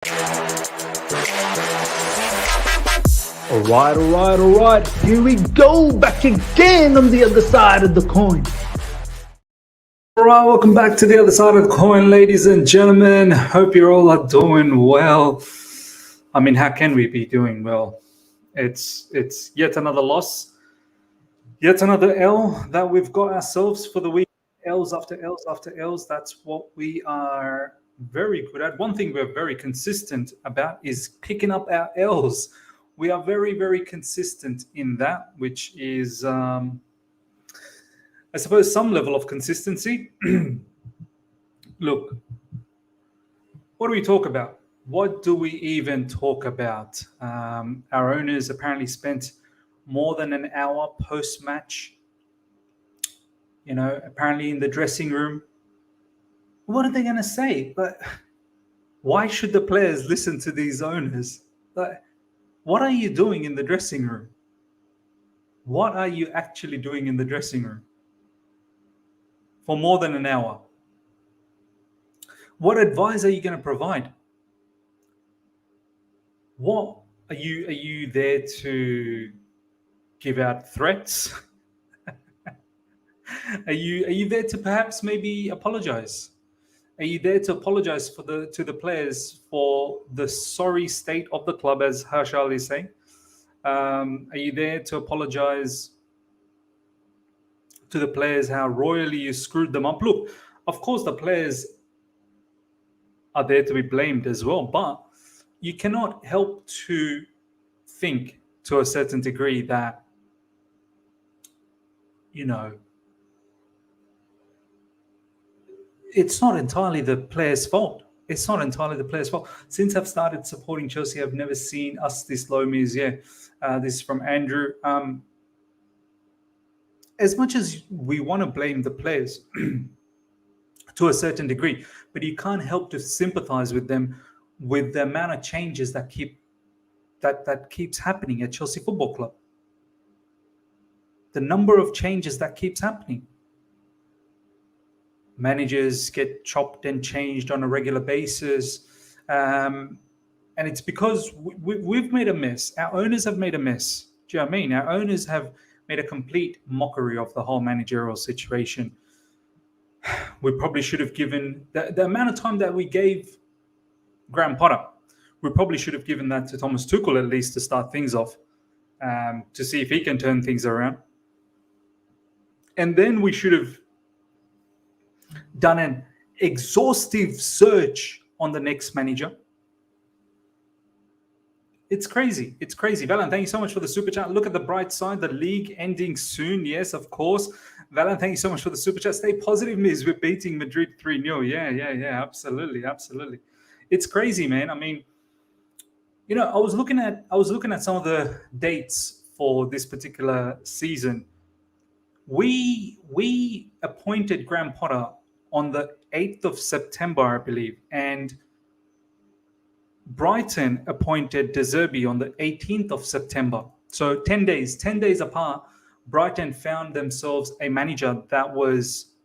All right. Here we go, back again on the other side of the coin. All right, welcome back to the other side of the coin, ladies and gentlemen. Hope you all are doing well. I mean, how can we be doing well? It's yet another loss, yet another L that we've got ourselves for the week. L's after L's after L's. That's what we are very good at. One thing we're very consistent about is picking up our L's. We are very, very consistent in that, which is, I suppose, some level of consistency. Look, what do we talk about? What do we even talk about? Our owners apparently spent more than an hour post-match, apparently in the dressing room. What are they going to say? But why should the players listen to these owners? Like, what are you doing in the dressing room? What are you actually doing in the dressing room for more than an hour? What advice are you going to provide? What are you there to give out threats? Are you there to perhaps maybe apologize? Are you there to apologize to the players for the sorry state of the club, as Harshal is saying? Are you there to apologize to the players how royally you screwed them up? Look, of course the players are there to be blamed as well, but you cannot help to think to a certain degree that, it's not entirely the players' fault. It's not entirely the players' fault. Since I've started supporting Chelsea, I've never seen us this low, Miz. Yeah, this is from Andrew. As much as we want to blame the players to a certain degree, but you can't help to sympathize with them with the amount of changes that keeps happening at Chelsea Football Club. The number of changes that keeps happening. Managers get chopped and changed on a regular basis. And it's because we've made a mess. Our owners have made a mess. Do you know what I mean? Our owners have made a complete mockery of the whole managerial situation. We probably should have given the amount of time that we gave Graham Potter. We probably should have given that to Thomas Tuchel at least to start things off, to see if he can turn things around. And then we should have done an exhaustive search on the next manager. It's crazy. It's crazy. Valan, thank you so much for the super chat. Look at the bright side. The league ending soon. Yes, of course. Valan, thank you so much for the super chat. Stay positive, Miz. We're beating Madrid 3-0. Yeah. Absolutely. It's crazy, man. I mean, I was looking at some of the dates for this particular season. We appointed Graham Potter on the 8th of September, I believe, and Brighton appointed De Zerbi on the 18th of September. So 10 days apart, Brighton found themselves a manager that was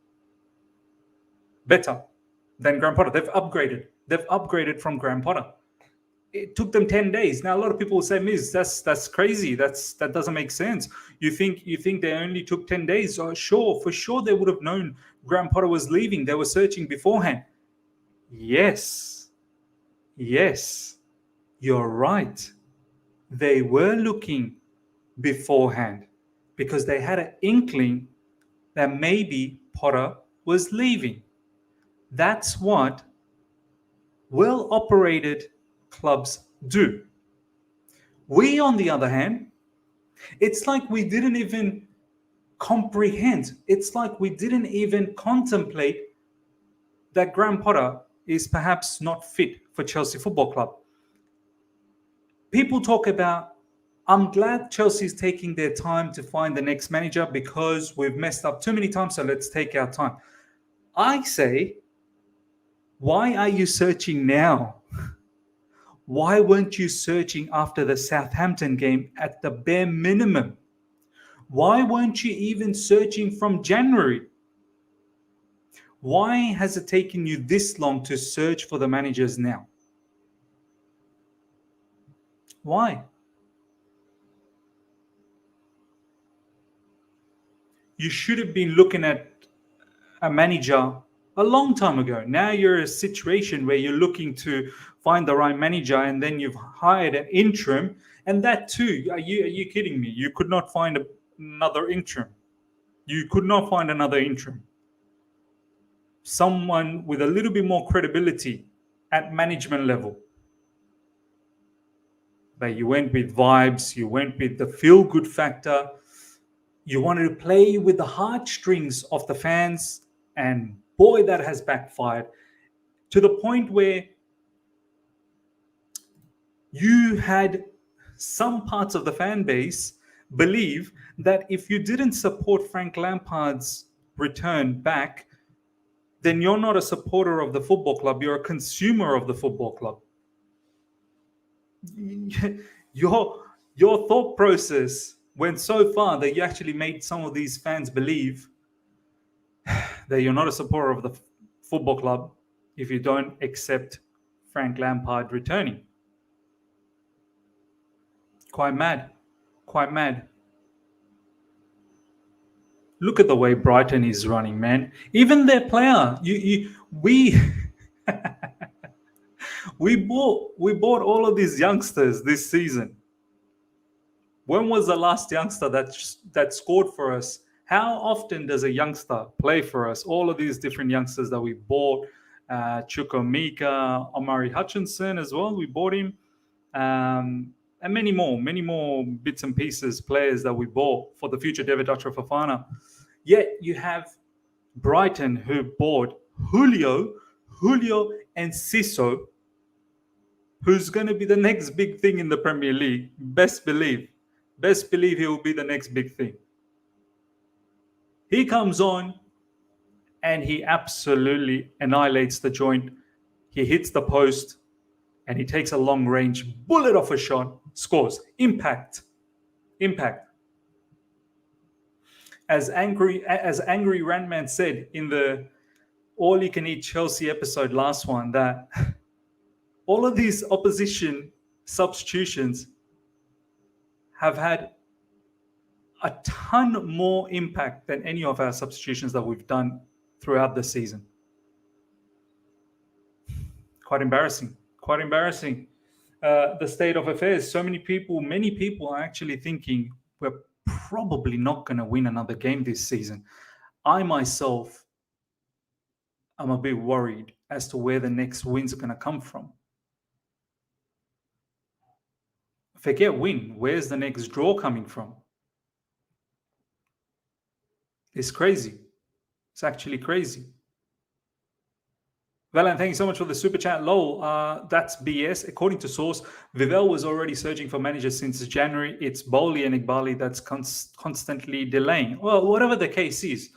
better than Graham Potter. They've upgraded from Graham Potter. It took them 10 days. Now, a lot of people will say, Miz, that's crazy. That doesn't make sense. You think they only took 10 days? Oh, sure, for sure they would have known Graham Potter was leaving. They were searching beforehand. Yes, you're right. They were looking beforehand because they had an inkling that maybe Potter was leaving. That's what well-operated clubs do. We, on the other hand, it's like we didn't even comprehend. It's like we didn't even contemplate that Graham Potter is perhaps not fit for Chelsea Football Club. People talk about, I'm glad Chelsea's taking their time to find the next manager because we've messed up too many times, so let's take our time. I say, why are you searching now? Why weren't you searching after the Southampton game at the bare minimum? Why weren't you even searching from January? Why has it taken you this long to search for the managers now? Why? You should have been looking at a manager a long time ago. Now you're in a situation where you're looking to find the right manager, and then you've hired an interim, and that too. Are you kidding me? You could not find another interim. You could not find another interim. Someone with a little bit more credibility at management level. But you went with vibes, you went with the feel good factor, you wanted to play with the heartstrings of the fans, and boy, that has backfired to the point where you had some parts of the fan base believe that if you didn't support Frank Lampard's return back, then you're not a supporter of the football club, you're a consumer of the football club. Your thought process went so far that you actually made some of these fans believe that you're not a supporter of the football club if you don't accept Frank Lampard returning. Quite mad. Quite mad. Look at the way Brighton is running, man. Even their player, we we bought all of these youngsters this season. When was the last youngster that scored for us? How often does a youngster play for us? All of these different youngsters that we bought, Chukwuemeka, Omari Hutchinson as well. We bought him, and many more bits and pieces, players that we bought for the future David Dutcher Fofana. Yet you have Brighton who bought Julio, and Siso, who's going to be the next big thing in the Premier League. Best believe he will be the next big thing. He comes on and he absolutely annihilates the joint. He hits the post and he takes a long range bullet off a shot, scores. Impact. As angry Rantman said in the All You Can Eat Chelsea episode, last one, that all of these opposition substitutions have had a ton more impact than any of our substitutions that we've done throughout the season. Quite embarrassing. The state of affairs. Many people are actually thinking we're probably not going to win another game this season. I myself am a bit worried as to where the next wins are going to come from. Forget win. Where's the next draw coming from? It's crazy. It's actually crazy. Valan, thank you so much for the super chat. Lol, that's BS. According to source, Vivell was already searching for managers since January. It's Bowley and Iqbali that's constantly delaying. Well, whatever the case is,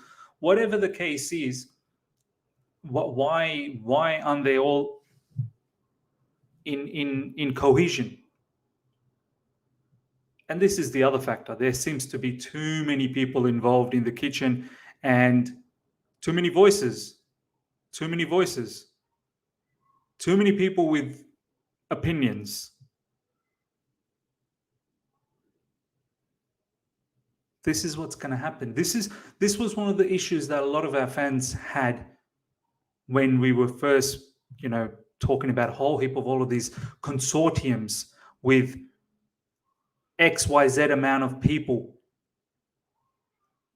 why aren't they all in cohesion? And this is the other factor. There seems to be too many people involved in the kitchen and too many voices. Too many people with opinions. This is what's going to happen. This was one of the issues that a lot of our fans had when we were first, talking about a whole heap of all of these consortiums with XYZ amount of people,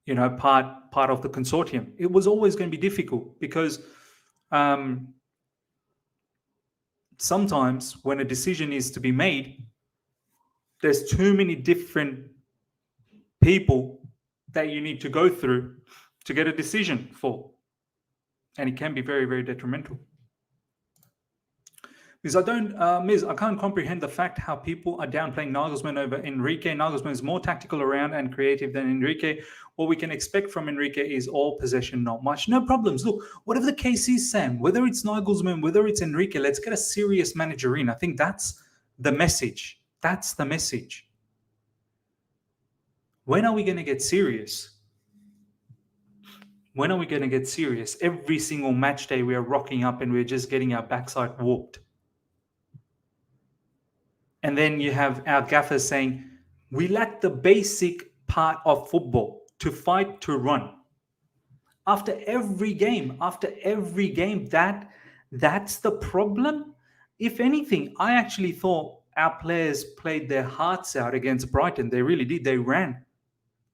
part of the consortium. It was always going to be difficult because sometimes when a decision is to be made, there's too many different people that you need to go through to get a decision for. And it can be very, very detrimental. Because I can't comprehend the fact how people are downplaying Nagelsmann over Enrique. Nagelsmann is more tactical around and creative than Enrique. What we can expect from Enrique is all possession, not much. No problems. Look, whatever the case is, Sam, whether it's Nagelsmann, whether it's Enrique, let's get a serious manager in. I think that's the message. When are we going to get serious? Every single match day we are rocking up and we're just getting our backside whooped. And then you have our gaffers saying, we lack the basic part of football to fight, to run. After every game, that's the problem. If anything, I actually thought our players played their hearts out against Brighton. They really did. They ran.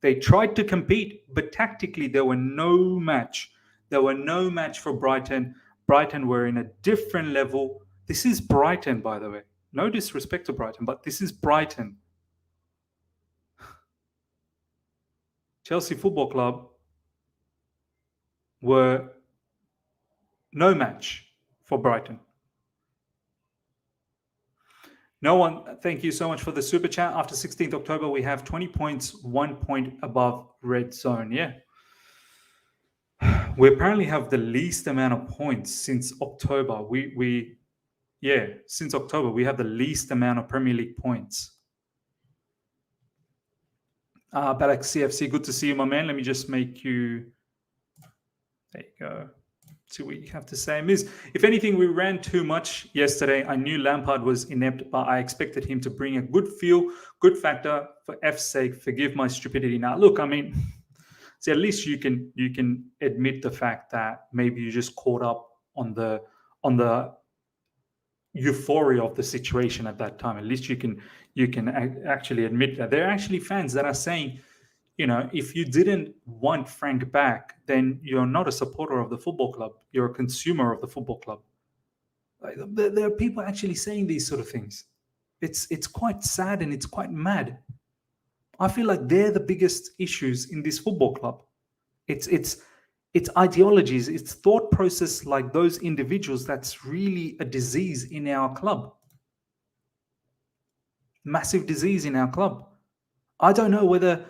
They tried to compete, but tactically there were no match. There were no match for Brighton. Brighton were in a different level. This is Brighton, by the way. No disrespect to Brighton, but this is Brighton. Chelsea Football Club were no match for Brighton. No one, thank you so much for the super chat. After 16th October, we have 20 points, 1 point above red zone. Yeah. We apparently have the least amount of points since October. Since October, we have the least amount of Premier League points. Balak CFC, good to see you, my man. Let me just make you. There you go. See what you have to say. Miz, if anything, we ran too much yesterday. I knew Lampard was inept, but I expected him to bring a good feel, good factor. For F's sake, forgive my stupidity. Now, look, I mean, see, at least you can admit the fact that maybe you just caught up on the euphoria of the situation at that time. At least you can actually admit that. There are actually fans that are saying, you know, if you didn't want Frank back, then you're not a supporter of the football club. You're a consumer of the football club. Like, there are people actually saying these sort of things. It's quite sad and it's quite mad. I feel like they're the biggest issues in this football club. It's ideologies, it's thought process like those individuals that's really a disease in our club. Massive disease in our club. I don't know whether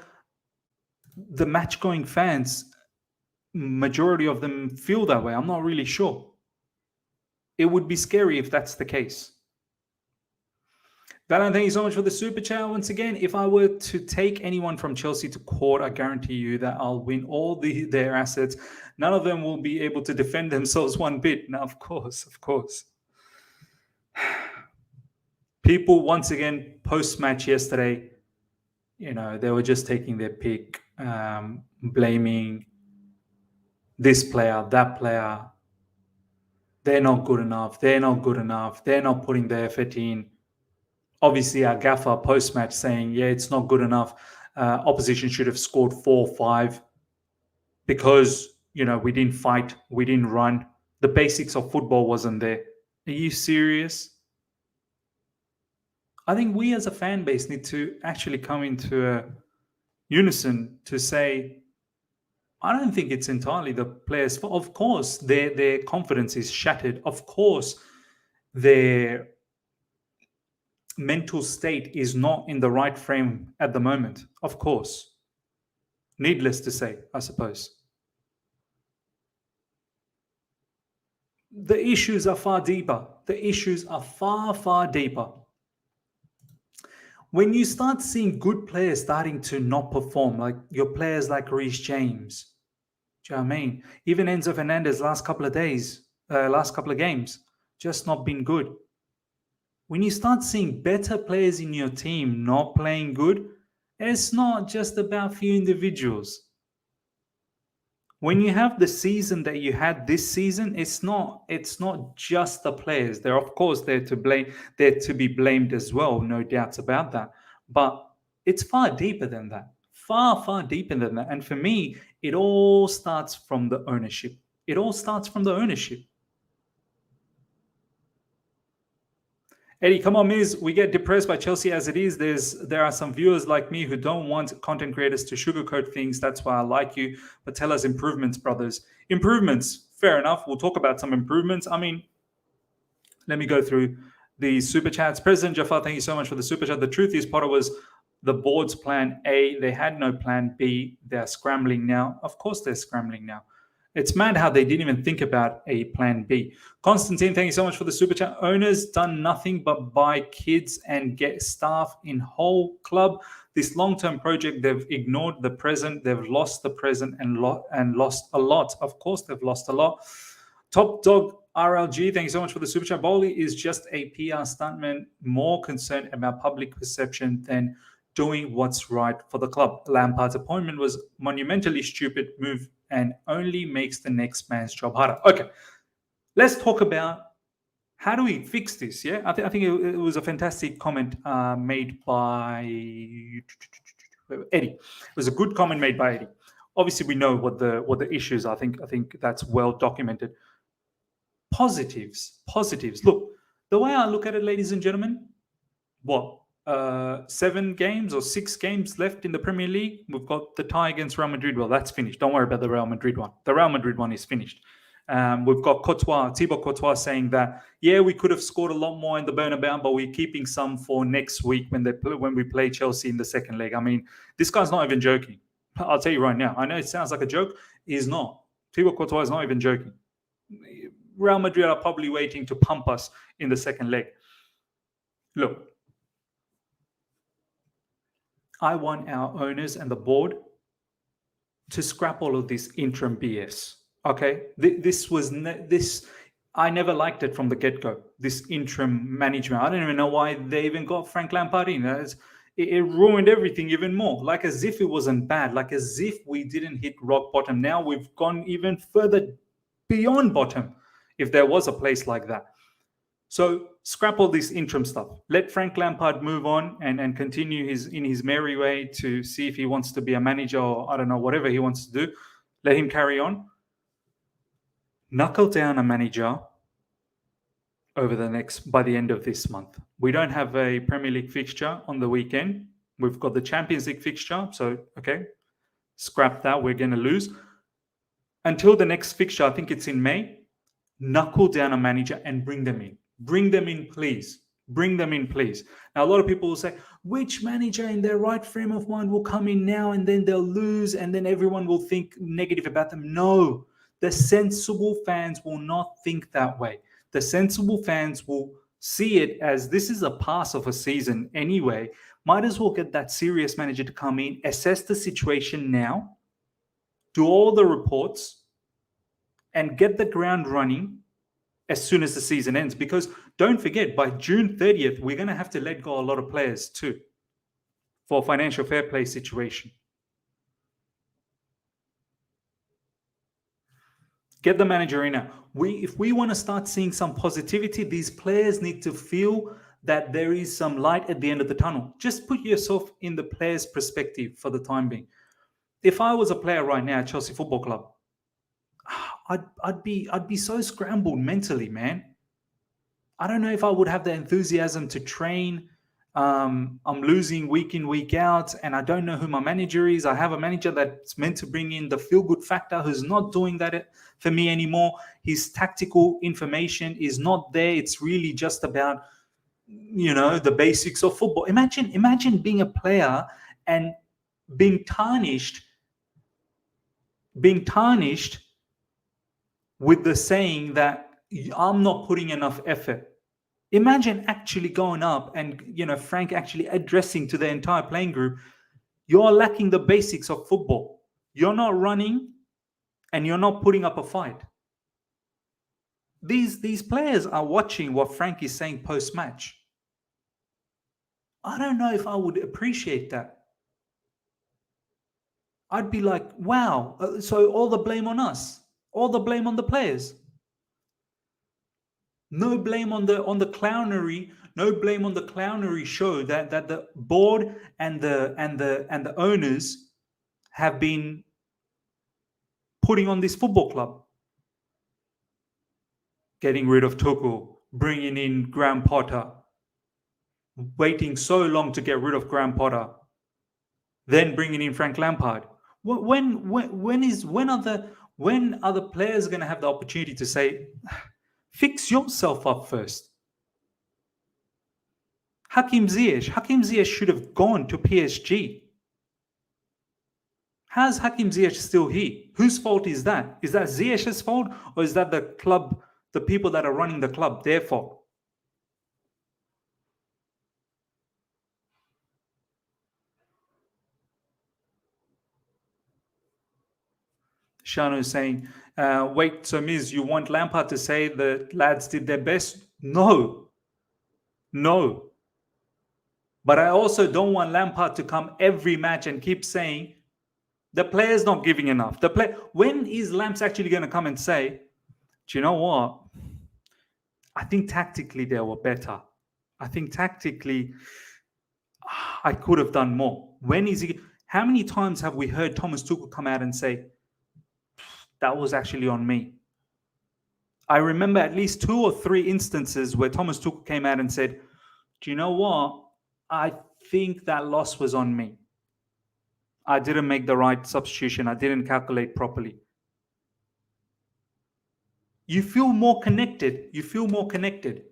the match-going fans, majority of them feel that way. I'm not really sure. It would be scary if that's the case. Valentine, thank you so much for the super chat. Once again, if I were to take anyone from Chelsea to court, I guarantee you that I'll win all their assets. None of them will be able to defend themselves one bit. Now, of course. People, once again, post-match yesterday, you know, they were just taking their pick, blaming this player, that player. They're not good enough. They're not putting the effort in. Obviously, our gaffer post-match saying, yeah, it's not good enough. Opposition should have scored 4 or 5 because, you know, we didn't fight, we didn't run. The basics of football wasn't there. Are you serious? I think we as a fan base need to actually come into a unison to say, I don't think it's entirely the players' fault. Of course, their confidence is shattered. Of course, their mental state is not in the right frame at the moment. Of course. Needless to say, I suppose. The issues are far deeper. The issues are far, far deeper. When you start seeing good players starting to not perform, like your players like Reece James, do you know what I mean? Even Enzo Fernandez last couple of games, just not been good. When you start seeing better players in your team not playing good, it's not just about few individuals. When you have the season that you had this season, it's not just the players. They're of course they're to be blamed as well, no doubts about that. But it's far deeper than that. Far, far deeper than that. And for me, it all starts from the ownership. Eddie, come on, Miz. We get depressed by Chelsea as it is. There are some viewers like me who don't want content creators to sugarcoat things. That's why I like you. But tell us improvements, brothers. Improvements. Fair enough. We'll talk about some improvements. I mean, let me go through the super chats. President Jafar, thank you so much for the super chat. The truth is, Potter was the board's plan A. They had no plan B. They're scrambling now. Of course, they're scrambling now. It's mad how they didn't even think about a plan B. Constantine, thank you so much for the super chat. Owners done nothing but buy kids and get staff in whole club. This long-term project, they've ignored the present. They've lost the present and lost a lot. Of course, they've lost a lot. Top dog, RLG, thank you so much for the super chat. Bowley is just a PR stuntman, more concerned about public perception than doing what's right for the club. Lampard's appointment was monumentally stupid move and only makes the next man's job harder. Okay, let's talk about how do we fix this. Yeah, I think it was a fantastic comment made by Eddie. It was a good comment made by Eddie. Obviously, we know what the issues are. I think that's well documented. Positives. Look, the way I look at it, ladies and gentlemen, what 7 games or 6 games left in the Premier League. We've got the tie against Real Madrid. Well, that's finished. Don't worry about the Real Madrid one. The Real Madrid one is finished. We've got Thibaut Courtois saying that, yeah, we could have scored a lot more in the Bernabeu, but we're keeping some for next week when we play Chelsea in the second leg. I mean, this guy's not even joking. I'll tell you right now. I know it sounds like a joke. He's not. Thibaut Courtois is not even joking. Real Madrid are probably waiting to pump us in the second leg. Look, I want our owners and the board to scrap all of this interim BS. Okay, I never liked it from the get-go. This interim management. I don't even know why they even got Frank Lampard in. It ruined everything even more. Like as if it wasn't bad. Like as if we didn't hit rock bottom. Now we've gone even further beyond bottom, if there was a place like that. So scrap all this interim stuff. Let Frank Lampard move on and continue in his merry way to see if he wants to be a manager or I don't know, whatever he wants to do. Let him carry on. Knuckle down a manager by the end of this month. We don't have a Premier League fixture on the weekend. We've got the Champions League fixture. So, okay, scrap that. We're going to lose. Until the next fixture, I think it's in May, knuckle down a manager and bring them in. Bring them in, please. Bring them in, please. Now, a lot of people will say, which manager in their right frame of mind will come in now and then they'll lose and then everyone will think negative about them? No, the sensible fans will not think that way. The sensible fans will see it as this is a pass of a season anyway. Might as well get that serious manager to come in, assess the situation now, do all the reports, and get the ground running as soon as the season ends. Because don't forget, by June 30th, we're going to have to let go a lot of players too for a financial fair play situation. Get the manager in now. If we want to start seeing some positivity, these players need to feel that there is some light at the end of the tunnel. Just put yourself in the player's perspective for the time being. If I was a player right now at Chelsea Football Club, I'd be so scrambled mentally, man. I don't know if I would have the enthusiasm to train. I'm losing week in, week out, and I don't know who my manager is. I have a manager that's meant to bring in the feel-good factor who's not doing that for me anymore. His tactical information is not there. It's really just about, the basics of football. Imagine being a player and being tarnished with the saying that I'm not putting enough effort. Imagine actually going up and, Frank actually addressing to the entire playing group, you're lacking the basics of football. You're not running and you're not putting up a fight. These players are watching what Frank is saying post-match. I don't know if I would appreciate that. I'd be like, wow, so all the blame on us. All the blame on the players. No blame on the clownery. No blame on the clownery show that the board and the owners have been putting on this football club. Getting rid of Tuchel, bringing in Graham Potter, waiting so long to get rid of Graham Potter, then bringing in Frank Lampard. When are the players going to have the opportunity to say, fix yourself up first? Hakim Ziyech should have gone to PSG. How's Hakim Ziyech still here? Whose fault is that? Is that Ziyech's fault, or is that the club, the people that are running the club, their fault? Shano is saying, Wait, so Miz, you want Lampard to say the lads did their best? No, no. But I also don't want Lampard to come every match and keep saying the player's not giving enough. When is Lamps actually going to come and say, do you know what? I think tactically they were better. I think tactically I could have done more. When is he? How many times have we heard Thomas Tuchel come out and say, that was actually on me? I remember at least 2 or 3 instances where Thomas Tuchel came out and said, do you know what? I think that loss was on me. I didn't make the right substitution. I didn't calculate properly. You feel more connected. You feel more connected.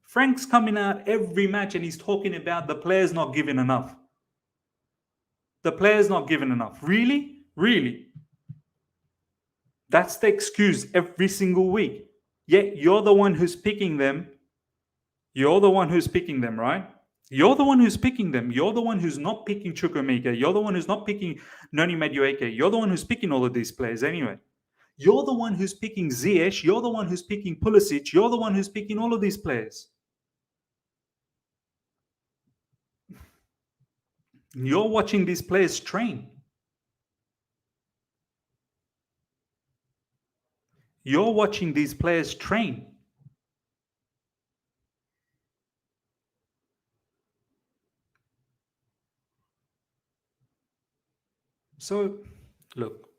Frank's coming out every match and he's talking about the players not giving enough. The players not giving enough. Really? Really? That's the excuse every single week. Yet you're the one who's picking them. You're the one who's picking them, right? You're the one who's picking them. You're the one who's not picking Chukwuemeka. You're the one who's not picking Noni Madueke. You're the one who's picking all of these players anyway. You're the one who's picking Ziyech. You're the one who's picking Pulisic. You're the one who's picking all of these players. You're watching these players train. You're watching these players train. So, look,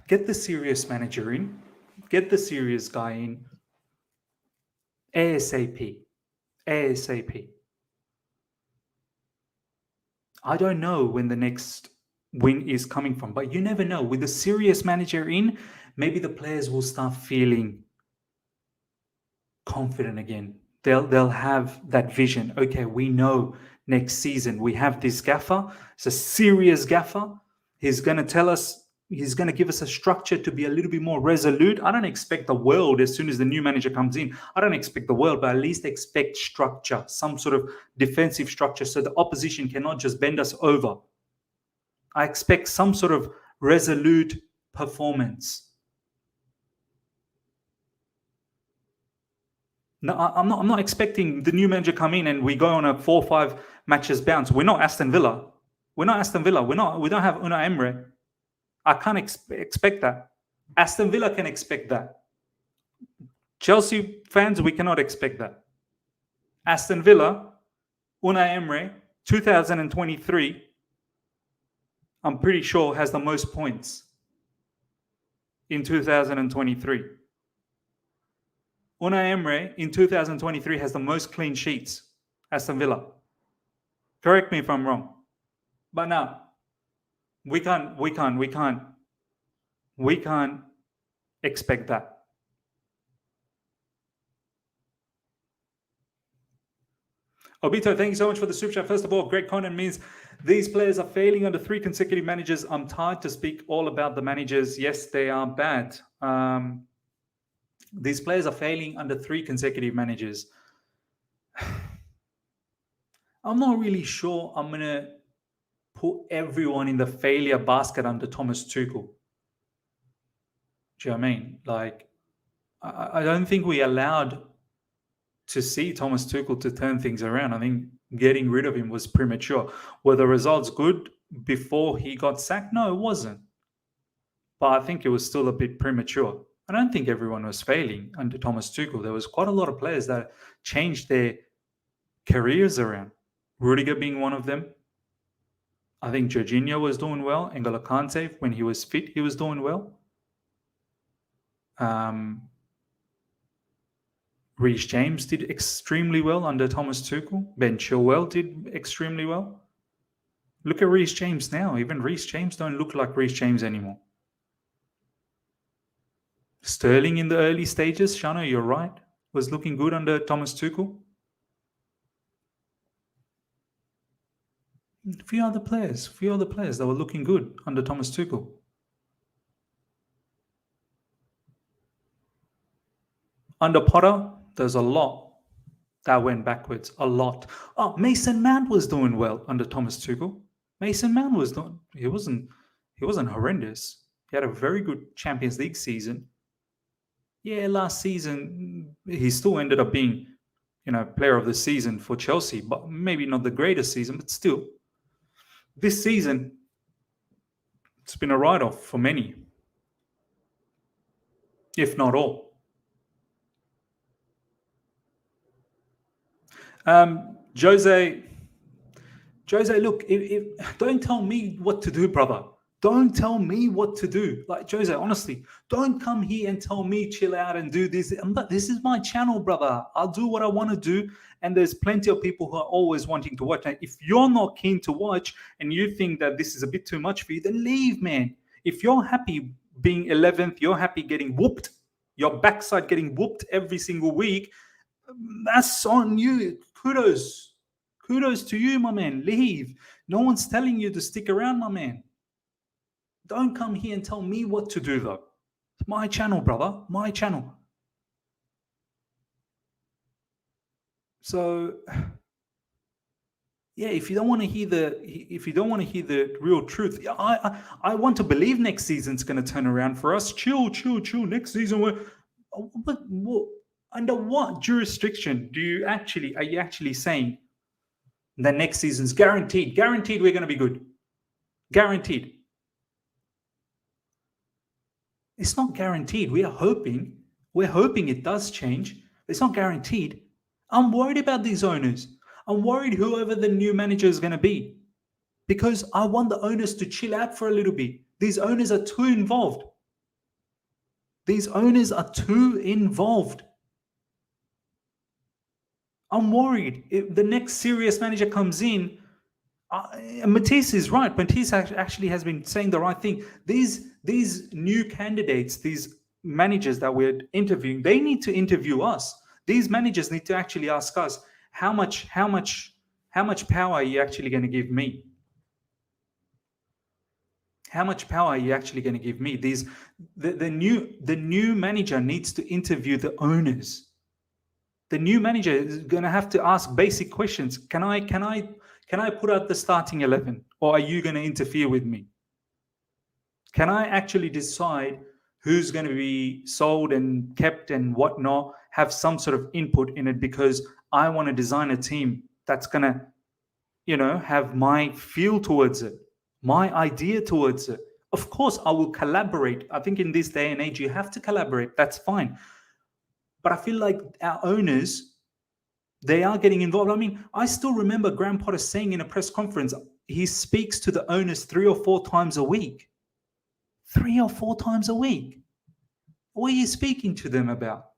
get the serious manager in, get the serious guy in ASAP. ASAP. I don't know when the next win is coming from, but you never know. With a serious manager in, maybe the players will start feeling confident again. They'll have that vision. Okay, we know next season we have this gaffer. It's a serious gaffer. He's going to tell us, he's going to give us a structure to be a little bit more resolute. I don't expect the world as soon as the new manager comes in. I don't expect the world, but at least expect structure, some sort of defensive structure so the opposition cannot just bend us over. I expect some sort of resolute performance. No, I'm not expecting the new manager come in and we go on a 4 or 5 matches bounce. We're not Aston Villa. We don't have Unai Emery. I can't expect that. Aston Villa can expect that. Chelsea fans, we cannot expect that. Aston Villa, Unai Emery, 2023, I'm pretty sure has the most points in 2023. Unai Emery in 2023 has the most clean sheets. Aston Villa. Correct me if I'm wrong. But now, we can't expect that. Obito, thank you so much for the super chat. First of all, great content means these players are failing under 3 consecutive managers. I'm tired to speak all about the managers. Yes, they are bad. These players are failing under 3 consecutive managers. I'm not really sure I'm going to put everyone in the failure basket under Thomas Tuchel. Do you know what I mean? Like, I don't think we allowed to see Thomas Tuchel to turn things around. I think getting rid of him was premature. Were the results good before he got sacked? No, it wasn't. But I think it was still a bit premature. I don't think everyone was failing under Thomas Tuchel. There was quite a lot of players that changed their careers around. Rudiger being one of them. I think Jorginho was doing well. N'Golo Kante, when he was fit, he was doing well. Reece James did extremely well under Thomas Tuchel. Ben Chilwell did extremely well. Look at Reece James now. Even Reece James don't look like Reece James anymore. Sterling in the early stages, Shano, you're right, was looking good under Thomas Tuchel. A few other players that were looking good under Thomas Tuchel. Under Potter, there's a lot that went backwards. A lot. Oh, Mason Mount was doing well under Thomas Tuchel. Mason Mount was doing. He wasn't horrendous. He had a very good Champions League season. Yeah, last season he still ended up being, player of the season for Chelsea, but maybe not the greatest season, but still. This season, it's been a write-off for many, if not all. Jose, look, don't tell me what to do, brother. Don't tell me what to do. Like, Jose, honestly, don't come here and tell me chill out and do this. This is my channel, brother. I'll do what I want to do. And there's plenty of people who are always wanting to watch. Now, if you're not keen to watch and you think that this is a bit too much for you, then leave, man. If you're happy being 11th, you're happy getting whooped, your backside getting whooped every single week, that's on you. Kudos to you, my man. Leave. No one's telling you to stick around, my man. Don't come here and tell me what to do, though. It's my channel, brother. My channel. So, yeah, if you don't want to hear the real truth, I want to believe next season's going to turn around for us. Chill. Next season, but under what jurisdiction are you actually saying that next season's guaranteed we're going to be good? Guaranteed. It's not guaranteed. We're hoping it does change. It's not guaranteed. I'm worried about these owners. I'm worried whoever the new manager is going to be, because I want the owners to chill out for a little bit. These owners are too involved. I'm worried. If the next serious manager comes in, Matisse is right. Matisse actually has been saying the right thing. These new candidates, these managers that we're interviewing, they need to interview us. These managers need to actually ask us, how much power are you actually going to give me? How much power are you actually going to give me? The new manager needs to interview the owners. The new manager is going to have to ask basic questions. Can I put out the starting 11, or are you going to interfere with me? Can I actually decide who's going to be sold and kept and whatnot? Have some sort of input in it, because I want to design a team that's going to, have my feel towards it, my idea towards it. Of course, I will collaborate. I think in this day and age, you have to collaborate. That's fine. But I feel like our owners, they are getting involved. I mean, I still remember Graham Potter saying in a press conference, he speaks to the owners 3 or 4 times a week. 3 or 4 times a week. What are you speaking to them about?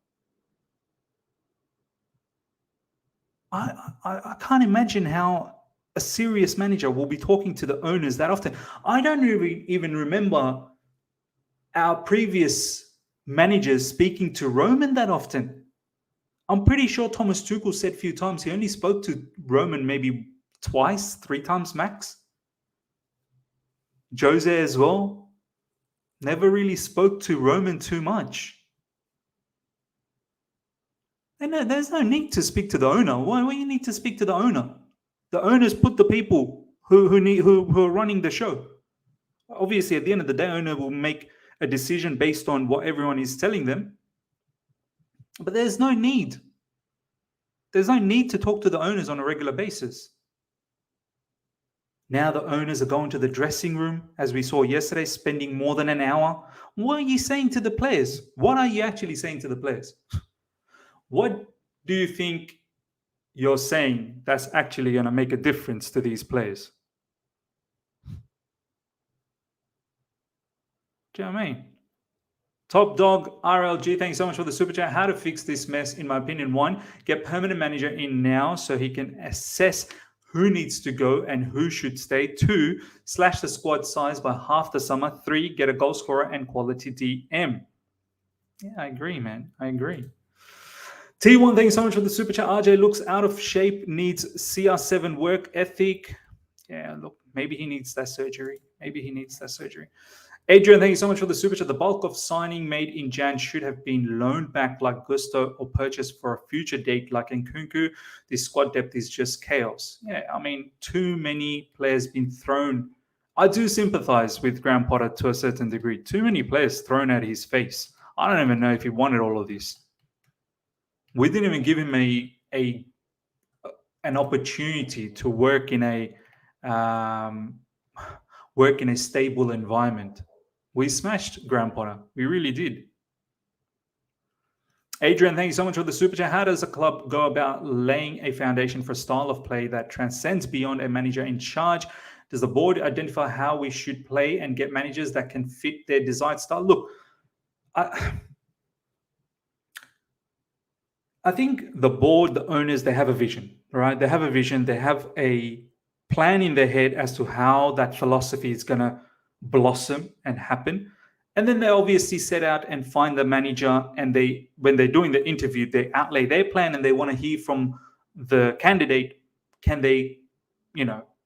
I can't imagine how a serious manager will be talking to the owners that often. I don't even remember our previous managers speaking to Roman that often. I'm pretty sure Thomas Tuchel said a few times he only spoke to Roman maybe 2, 3 times max. Jose as well. Never really spoke to Roman too much. And there's no need to speak to the owner. Why you need to speak to the owner? The owners put the people who are running the show. Obviously, at the end of the day, owner will make a decision based on what everyone is telling them. But there's no need. There's no need to talk to the owners on a regular basis. Now the owners are going to the dressing room, as we saw yesterday, spending more than an hour. What are you saying to the players? What are you actually saying to the players? What do you think you're saying that's actually going to make a difference to these players? Do you know what I mean? Top Dog RLG, thanks so much for the super chat. How to fix this mess, in my opinion: 1, get permanent manager in now so he can assess who needs to go and who should stay. 2, slash the squad size by half the summer. 3, get a goal scorer and quality DM. Yeah, I agree, man. I agree. T1, thanks so much for the super chat. RJ looks out of shape, needs CR7 work ethic. Yeah, look, maybe he needs that surgery. Adrian, thank you so much for the super chat. The bulk of signing made in Jan should have been loaned back like Gusto, or purchased for a future date like Nkunku. This squad depth is just chaos. Yeah, I mean, too many players been thrown I do sympathize with Graham Potter to a certain degree. Too many players thrown at his face. I don't even know if he wanted all of this. We didn't even give him an opportunity to um, work in a stable environment. We smashed Graham Potter. We really did. Adrian, thank you so much for the super chat. How does a club go about laying a foundation for a style of play that transcends beyond a manager in charge? Does the board identify how we should play and get managers that can fit their desired style? Look, I think the board, the owners, they have a vision, right? They have a vision. They have a plan in their head as to how that philosophy is going to blossom and happen. And then they obviously set out and find the manager, and when they're doing the interview, they outlay their plan and they want to hear from the candidate. Can they,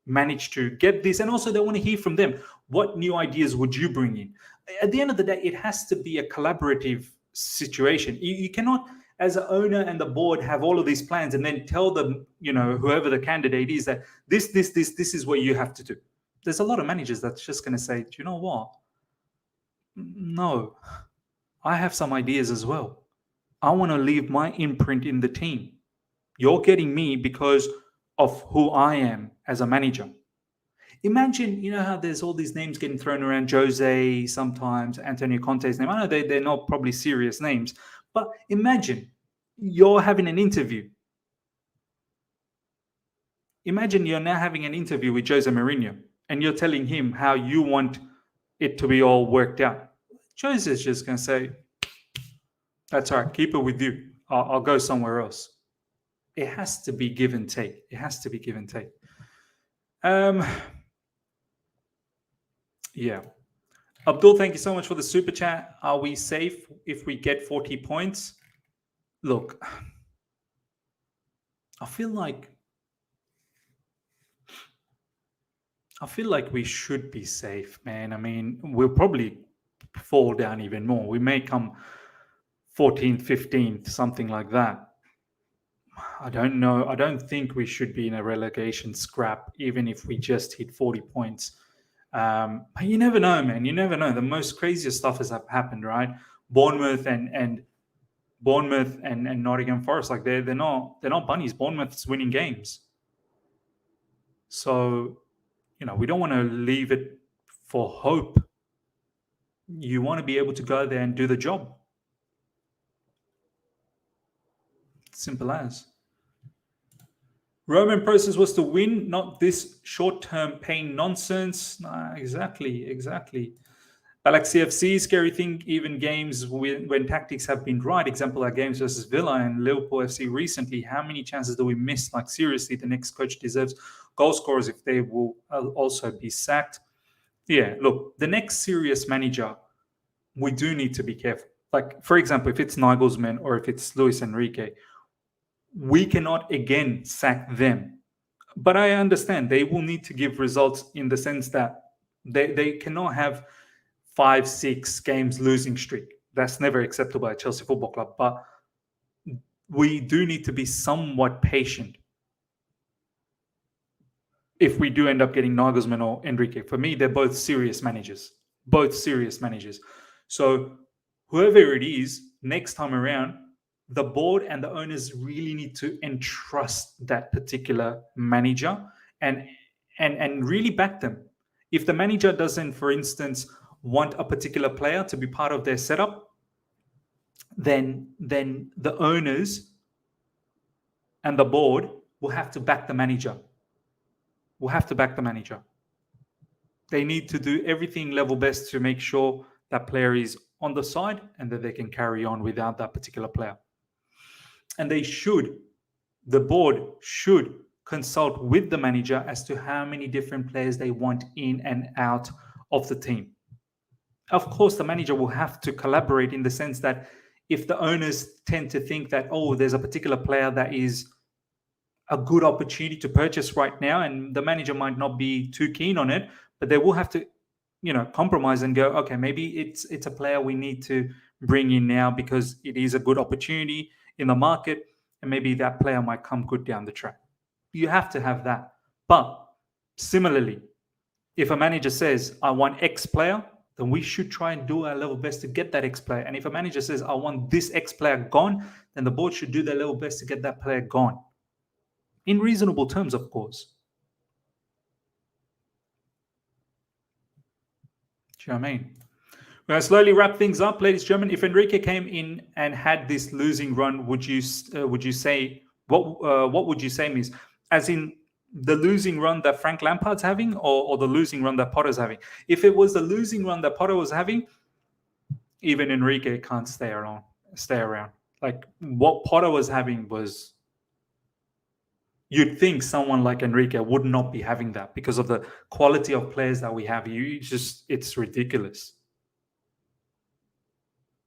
manage to get this? And also they want to hear from them. What new ideas would you bring in? At the end of the day, it has to be a collaborative situation. You cannot, as an owner and the board, have all of these plans and then tell them, whoever the candidate is, that this is what you have to do. There's a lot of managers that's just going to say, do you know what? No, I have some ideas as well. I want to leave my imprint in the team. You're getting me because of who I am as a manager. Imagine, how there's all these names getting thrown around, Jose, sometimes Antonio Conte's name. I know they're not probably serious names, but imagine you're having an interview. Imagine you're now having an interview with Jose Mourinho and you're telling him how you want it to be all worked out. Jose's just going to say, that's all right, keep it with you. I'll go somewhere else. It has to be give and take. It has to be give and take. Yeah. Abdul, thank you so much for the super chat. Are we safe if we get 40 points? Look, I feel like we should be safe, man. I mean, we'll probably fall down even more. We may come 14th, 15th, something like that. I don't know. I don't think we should be in a relegation scrap, even if we just hit 40 points. But you never know, man. You never know. The most craziest stuff has happened, right? Bournemouth and Nottingham Forest, like they're not bunnies. Bournemouth's winning games, so we don't want to leave it for hope. You want to be able to go there and do the job. Simple as. Roman process was to win, not this short-term pain nonsense. Nah, exactly. Galaxy FC, scary thing, even games when tactics have been right. Example, our games versus Villa and Liverpool FC recently. How many chances do we miss? Like, seriously, the next coach deserves goal scorers if they will also be sacked. Yeah, look, the next serious manager, we do need to be careful. Like, for example, if it's Nagelsmann or if it's Luis Enrique, we cannot again sack them. But I understand they will need to give results in the sense that they cannot have 5-6 games losing streak. That's never acceptable at Chelsea Football Club. But we do need to be somewhat patient if we do end up getting Nagelsmann or Enrique. For me, they're both serious managers. So whoever it is, next time around, the board and the owners really need to entrust that particular manager and really back them. If the manager doesn't, for instance, want a particular player to be part of their setup, then the owners and the board will have to back the manager. They need to do everything level best to make sure that player is on the side and that they can carry on without that particular player. And the board should consult with the manager as to how many different players they want in and out of the team. Of course, the manager will have to collaborate in the sense that if the owners tend to think that, there's a particular player that is a good opportunity to purchase right now, and the manager might not be too keen on it, but they will have to, compromise and go, okay, maybe it's a player we need to bring in now because it is a good opportunity in the market, and maybe that player might come good down the track. You have to have that. But similarly, If a manager says, I want X player, then we should try and do our level best to get that X player. And if a manager says, I want this X player gone, then the board should do their level best to get that player gone. In reasonable terms, of course. Do you know what I mean? We're going to slowly wrap things up, ladies and gentlemen. If Enrique came in and had this losing run, would you say what would you say, Miss? As in the losing run that Frank Lampard's having, or the losing run that Potter's having? If it was the losing run that Potter was having, even Enrique can't stay around. Like what Potter was having was, you'd think someone like Enrique would not be having that because of the quality of players that we have. It's ridiculous.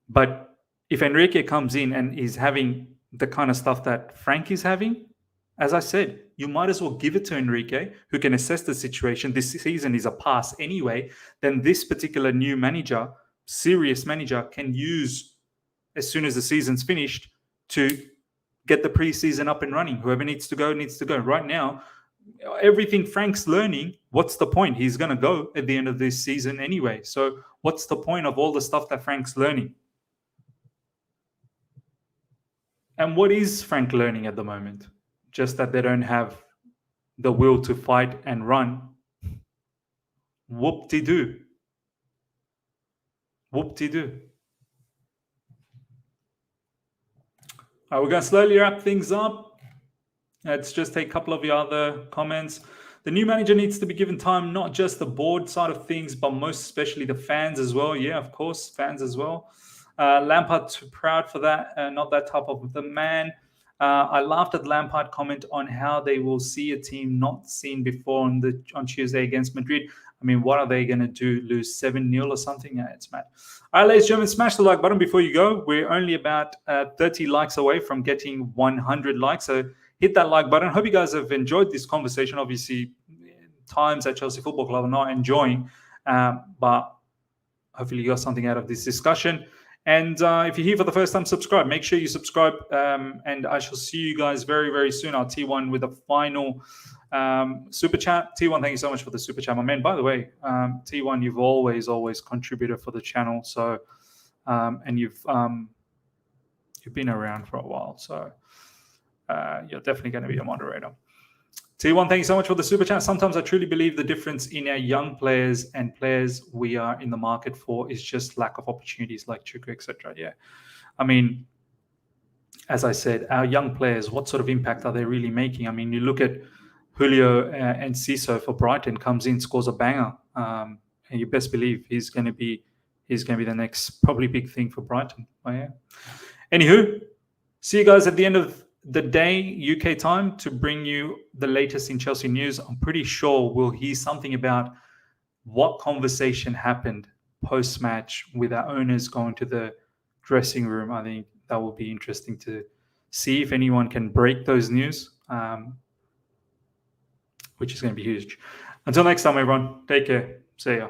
But if Enrique comes in and is having the kind of stuff that Frank is having, as I said, you might as well give it to Enrique, who can assess the situation. This season is a pass anyway. Then this particular new manager, serious manager, can use as soon as the season's finished to get the preseason up and running. Whoever needs to go, needs to go. Right now, everything Frank's learning, what's the point? He's going to go at the end of this season anyway. So what's the point of all the stuff that Frank's learning? And what is Frank learning at the moment? Just that they don't have the will to fight and run. Whoop-de-doo. Whoop-de-doo. All right, we're going to slowly wrap things up. Let's just take a couple of your other comments. The new manager needs to be given time, not just the board side of things, but most especially the fans as well. Yeah, of course, fans as well. Lampard too proud for that, not that type of the man. I laughed at Lampard comment on how they will see a team not seen before on Tuesday against Madrid. I mean, what are they going to do? Lose 7-0 or something? Yeah, it's mad. All right, ladies and gentlemen, smash the like button before you go. We're only about 30 likes away from getting 100 likes. So hit that like button. Hope you guys have enjoyed this conversation. Obviously, times at Chelsea Football Club are not enjoying, but hopefully you got something out of this discussion. And if you're here for the first time, subscribe. Make sure you subscribe. And I shall see you guys very, very soon. I'll T1 with a final super chat. T1, thank you so much for the super chat, my man. By the way, T1, you've always contributed for the channel. So, and you've been around for a while. So you're definitely going to be a moderator. T1, thank you so much for the super chat. Sometimes I truly believe the difference in our young players and players we are in the market for is just lack of opportunities like Chuku, etc. Yeah. I mean, as I said, our young players, what sort of impact are they really making? I mean, you look at Julio and Ciso for Brighton, comes in, scores a banger. And you best believe he's going to be the next probably big thing for Brighton. Oh, yeah. Anywho, see you guys at the end of the day, UK time, to bring you the latest in Chelsea news. I'm pretty sure we'll hear something about what conversation happened post-match with our owners going to the dressing room. I think that will be interesting to see if anyone can break those news, which is going to be huge. Until next time, everyone, take care. See ya.